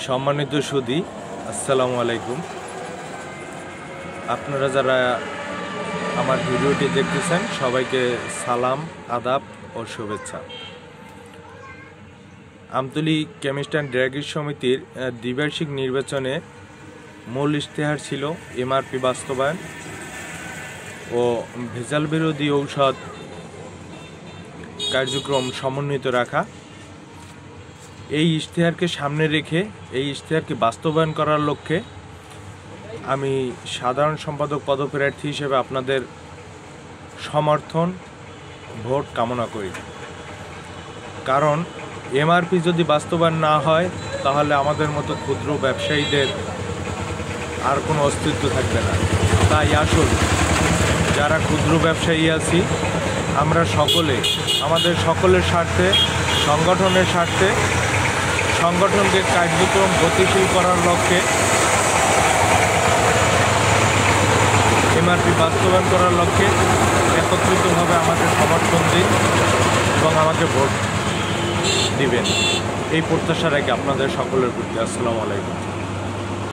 সম্মানিত সুধী, আসসালামু আলাইকুম। আপনারা যারা আমার ভিডিওটি দেখতেছেন সবাইকে সালাম, আদাব ও শুভেচ্ছা। আমতলী কেমিস্ট অ্যান্ড ড্রাগিস্ট সমিতির দ্বিবার্ষিক নির্বাচনে মূল ইশতেহার ছিল এমআরপি বাস্তবায়ন ও ভেজাল বিরোধী ঔষধ কার্যক্রম সমন্বিত রাখা। এই ইশতেহারকে সামনে রেখে এই ইশতেহারকে বাস্তবায়ন করার লক্ষ্যে আমি সাধারণ সম্পাদক পদপ্রার্থী হিসেবে আপনাদের সমর্থন ভোট কামনা করি। কারণ এমআরপি যদি বাস্তবায়ন না হয় তাহলে আমাদের মতো ক্ষুদ্র ব্যবসায়ীদের আর কোনো অস্তিত্ব থাকবে না। তাই আসুন, যারা ক্ষুদ্র ব্যবসায়ী আছি আমরা সকলে আমাদের সকলের স্বার্থে, সংগঠনের স্বার্থে, সংগঠনকে কার্যক্রম গতিশীল করার লক্ষ্যে এমআরপি বাস্তবায়ন করার লক্ষ্যে একত্রিতভাবে আমাকে সমর্থন দিন এবং আমাকে ভোট দিবেন, এই প্রত্যাশা রেখে আপনাদের সকলের প্রতি আসসালামু আলাইকুম।